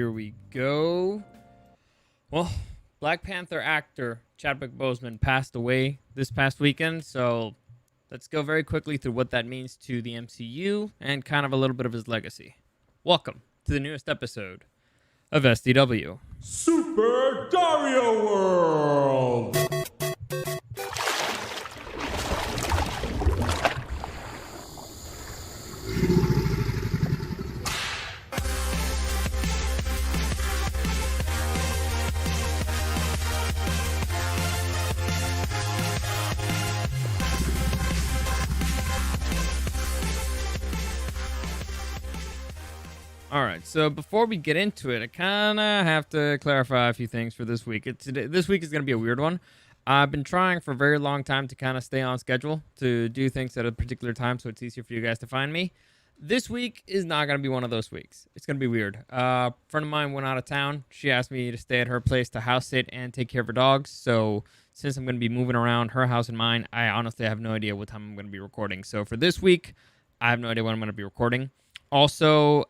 here we go. Well, Black Panther actor Chadwick Boseman passed away this past weekend, so let's go very quickly through what that means to the MCU and kind of a little bit of his legacy. Welcome to the newest episode of SDW. Super Dario World! Alright, so before we get into it, I kind of have to clarify a few things for this week. This week is going to be a weird one. I've been trying for a very long time to kind of stay on schedule, to do things at a particular time so it's easier for you guys to find me. This week is not going to be one of those weeks. It's going to be weird. A friend of mine went out of town. She asked me to stay at her place to house sit and take care of her dogs. So since I'm going to be moving around her house and mine, I honestly have no idea what time I'm going to be recording. So for this week, I have no idea when I'm going to be recording. Also,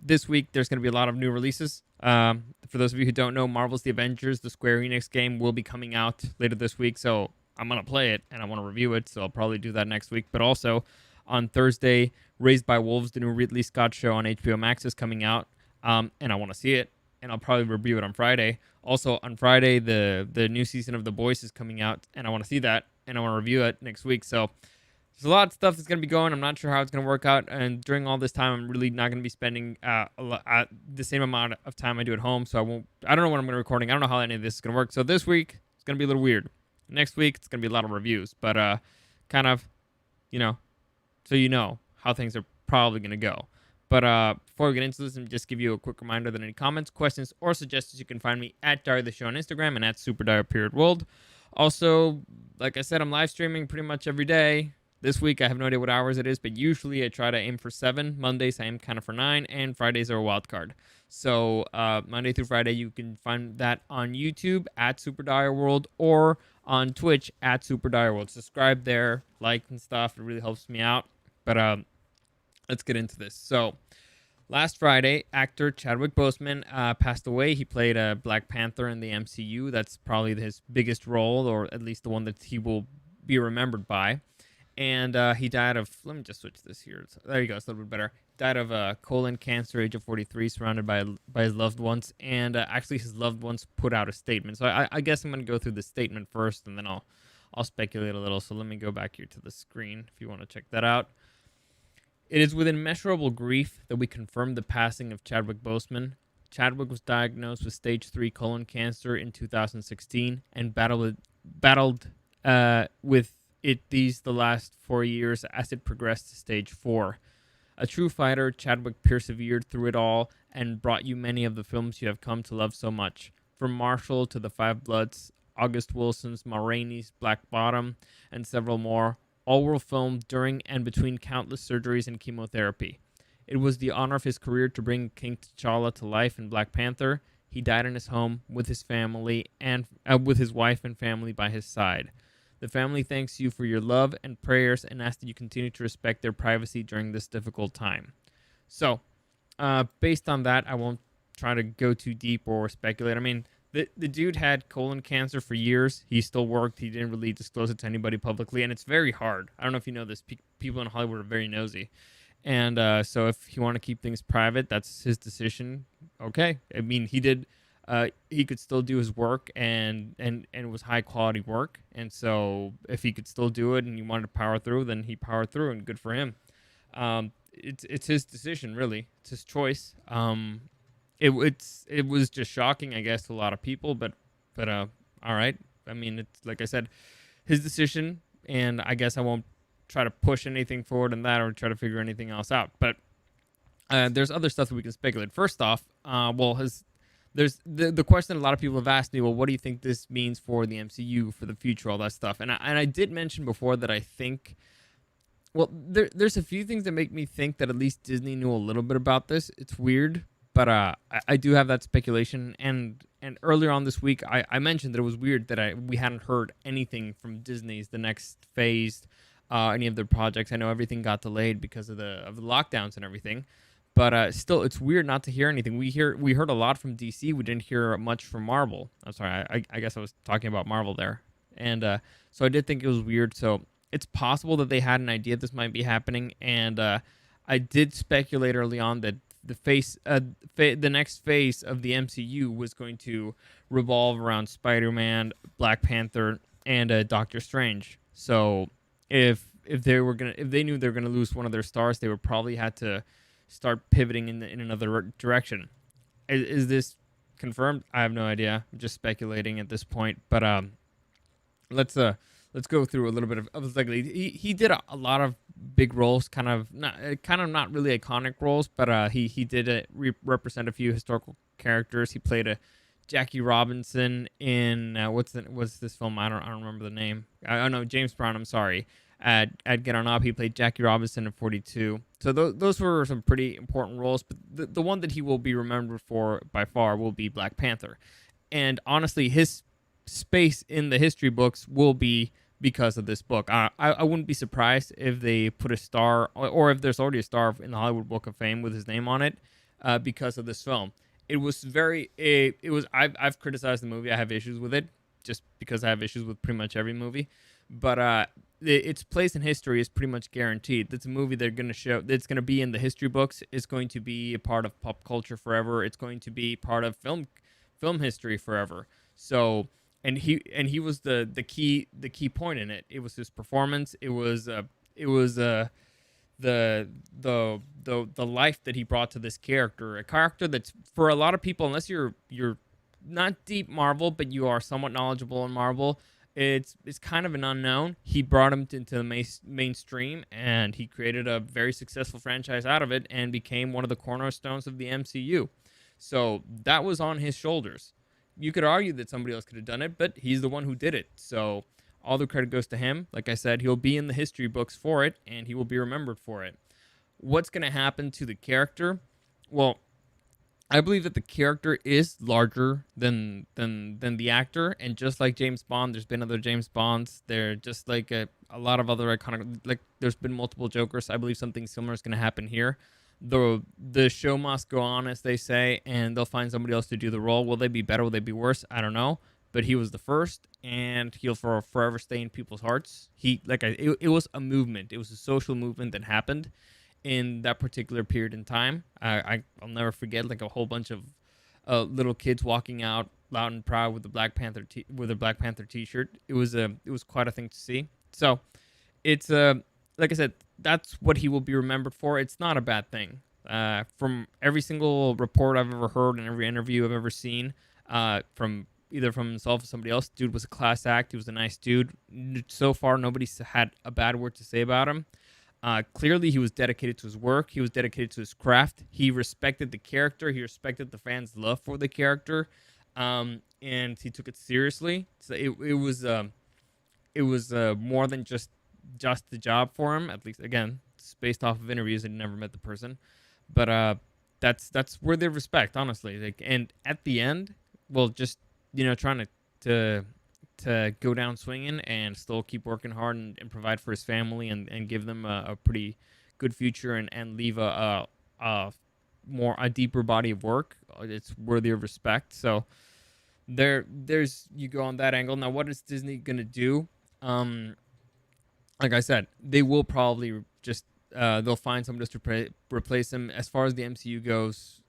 this week, there's going to be a lot of new releases. For those of you who don't know, Marvel's The Avengers, the Square Enix game, will be coming out later this week. So I'm going to play it, and I want to review it, so I'll probably do that next week. But also, on Thursday, Raised by Wolves, the new Ridley Scott show on HBO Max is coming out, and I want to see it, and I'll probably review it on Friday. Also, on Friday, the new season of The Boys is coming out, and I want to see that, and I want to review it next week. So there's a lot of stuff that's going to be going. I'm not sure how it's going to work out. And during all this time, I'm really not going to be spending the same amount of time I do at home. So I don't know when I'm going to be recording. I don't know how any of this is going to work. So this week, it's going to be a little weird. Next week, it's going to be a lot of reviews. But kind of, so you know how things are probably going to go. But before we get into this, let me just give you a quick reminder that any comments, questions, or suggestions, you can find me at Diary the Show on Instagram and at SuperDiary_World. Also, like I said, I'm live streaming pretty much every day. This week, I have no idea what hours it is, but usually I try to aim for 7. Mondays, I aim kind of for 9, and Fridays are a wild card. So Monday through Friday, you can find that on YouTube at Super Dire World or on Twitch at Super Dire World. Subscribe there, like and stuff. It really helps me out. But let's get into this. So last Friday, actor Chadwick Boseman passed away. He played Black Panther in the MCU. That's probably his biggest role, or at least the one that he will be remembered by. And he died of, let me just switch this here. So, there you go, it's a little bit better. Died of colon cancer, age of 43, surrounded by his loved ones. And actually, his loved ones put out a statement. So I guess I'm going to go through the statement first, and then I'll speculate a little. So let me go back here to the screen if you want to check that out. It is with immeasurable grief that we confirm the passing of Chadwick Boseman. Chadwick was diagnosed with stage 3 colon cancer in 2016 and battled with the last 4 years as it progressed to stage 4. A true fighter, Chadwick persevered through it all and brought you many of the films you have come to love so much. From Marshall to The Five Bloods, August Wilson's Ma Rainey's Black Bottom, and several more, all were filmed during and between countless surgeries and chemotherapy. It was the honor of his career to bring King T'Challa to life in Black Panther. He died in his home with his family and with his wife and family by his side. The family thanks you for your love and prayers and asks that you continue to respect their privacy during this difficult time. So, based on that, I won't try to go too deep or speculate. I mean, the dude had colon cancer for years. He still worked. He didn't really disclose it to anybody publicly, and it's very hard. I don't know if you know this. People in Hollywood are very nosy. And so if you want to keep things private, that's his decision. Okay. I mean, he did... he could still do his work and it was high quality work. And so if he could still do it and he wanted to power through, then he powered through, and good for him. It's his decision, really. It's his choice. It was just shocking, I guess, to a lot of people, but all right. I mean, it's like I said, his decision, and I guess I won't try to push anything forward in that or try to figure anything else out. But there's other stuff that we can speculate. First off, there's the question a lot of people have asked me, well, what do you think this means for the MCU, for the future, all that stuff? And I did mention before that I think, well, there's a few things that make me think that at least Disney knew a little bit about this. It's weird, but I do have that speculation. And earlier on this week, I mentioned that it was weird that we hadn't heard anything from Disney's the next phase, any of their projects. I know everything got delayed because of the lockdowns and everything. But still, it's weird not to hear anything. We heard a lot from DC. We didn't hear much from Marvel. I'm sorry. I guess I was talking about Marvel there, and so I did think it was weird. So it's possible that they had an idea this might be happening, and I did speculate early on that the next phase of the MCU was going to revolve around Spider-Man, Black Panther, and Doctor Strange. So if they knew they were gonna lose one of their stars, they would probably had to start pivoting in another direction. Is this confirmed? I have no idea. I'm just speculating at this point. But let's let's go through a little bit of his legacy. He did a lot of big roles, kind of not really iconic roles, but he did represent a few historical characters. He played a Jackie Robinson in what's this film? I don't remember the name. I know James Brown. I'm sorry. At Get On Up, he played Jackie Robinson in 42. So those were some pretty important roles. But the one that he will be remembered for by far will be Black Panther. And honestly, his space in the history books will be because of this book. I wouldn't be surprised if they put a star, or if there's already a star in the Hollywood Walk of Fame with his name on it, because of this film. It was I've criticized the movie. I have issues with it just because I have issues with pretty much every movie. But its place in history is pretty much guaranteed. That's a movie they're going to show. That's going to be in the history books. It's going to be a part of pop culture forever. It's going to be part of film history forever. So, and he was the key point in it. It was his performance. It was the life that he brought to this character. A character that's, for a lot of people, unless you're not deep Marvel, but you are somewhat knowledgeable in Marvel, it's kind of an unknown. He brought him into the mainstream, and he created a very successful franchise out of it, and became one of the cornerstones of the MCU. So that was on his shoulders. You could argue that somebody else could have done it, but he's the one who did it. So all the credit goes to him. Like I said, he'll be in the history books for it, and he will be remembered for it. What's going to happen to the character? Well, I believe that the character is larger than the actor, and just like James Bond, there's been other James Bonds. They're just like a lot of other iconic. Like there's been multiple Jokers. I believe something similar is going to happen here. The show must go on, as they say, and they'll find somebody else to do the role. Will they be better? Will they be worse? I don't know. But he was the first, and he'll forever stay in people's hearts. It was a movement. It was a social movement that happened in that particular period in time. I'll never forget, like, a whole bunch of little kids walking out loud and proud with the Black Panther t-shirt. It was quite a thing to see. So it's like I said, that's what he will be remembered for. It's not a bad thing. From every single report I've ever heard and every interview I've ever seen, from either from himself or somebody else, dude was a class act. He was a nice dude. So far, nobody's had a bad word to say about him. Clearly, he was dedicated to his work. He was dedicated to his craft. He respected the character. He respected the fans' love for the character, and he took it seriously. So it was more than just the job for him. At least, again, it's based off of interviews. I never met the person, but that's worthy of respect, honestly. Like, and at the end, well, just trying to go down swinging and still keep working hard and provide for his family and give them a pretty good future and leave a deeper body of work. It's worthy of respect. So there's you go on that angle. Now, what is Disney gonna do? Like I said, they will probably just they'll find somebody to replace him. As far as the MCU goes,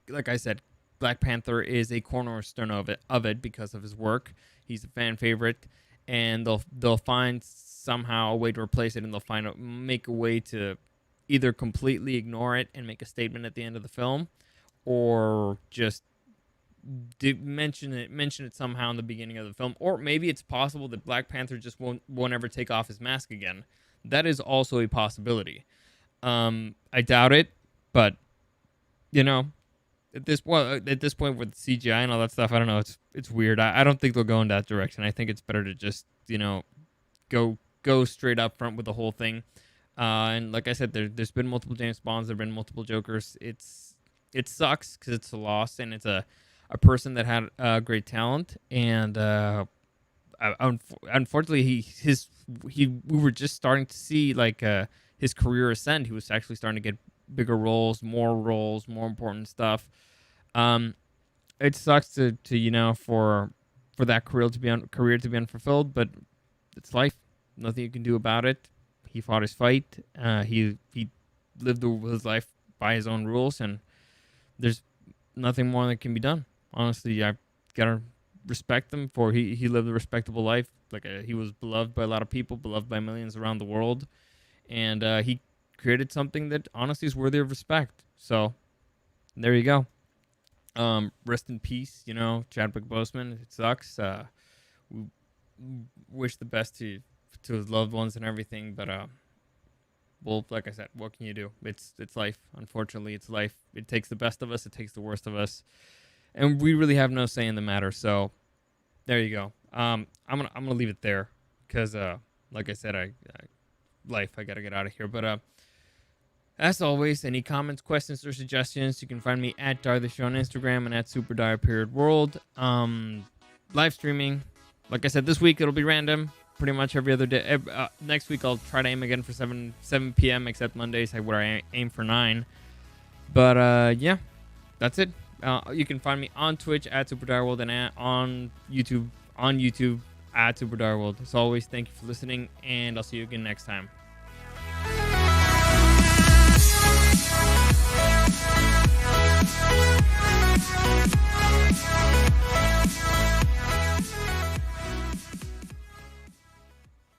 like I said, Black Panther is a cornerstone of it because of his work. He's a fan favorite, and they'll find somehow a way to replace it, and they'll make a way to either completely ignore it and make a statement at the end of the film, or just mention it somehow in the beginning of the film. Or maybe it's possible that Black Panther just won't ever take off his mask again. That is also a possibility. I doubt it, but at this point with CGI and all that stuff, I don't know. It's weird. I don't think they'll go in that direction. I think it's better to just go straight up front with the whole thing. And like I said, there's been multiple James Bonds. There've been multiple Jokers. It sucks because it's a loss, and it's a person that had great talent. And unfortunately, we were just starting to see like his career ascend. He was actually starting to get bigger roles, more important stuff. Um, it sucks to for that career to be unfulfilled, but it's life. Nothing you can do about it. He fought his fight. He lived his life by his own rules, and there's nothing more that can be done. Honestly, I gotta respect him for he lived a respectable life. Like he was beloved by a lot of people, beloved by millions around the world, and he created something that honestly is worthy of respect. So there you go. Rest in peace, Chadwick Boseman. It sucks. We wish the best to his loved ones and everything, but well, like I said, what can you do? It's life. Unfortunately, it's life. It takes the best of us. It takes the worst of us, and we really have no say in the matter. So there you go. I'm gonna leave it there because like I said, life. I gotta get out of here. But as always, any comments, questions, or suggestions, you can find me at Dar the Show on Instagram and at SuperDirePeriodWorld. Live streaming. Like I said, this week it'll be random. Pretty much every other day. Next week I'll try to aim again for 7 p.m. except Mondays where I aim for 9. But yeah, that's it. You can find me on Twitch at SuperDireWorld and on YouTube at SuperDireWorld. As always, thank you for listening, and I'll see you again next time.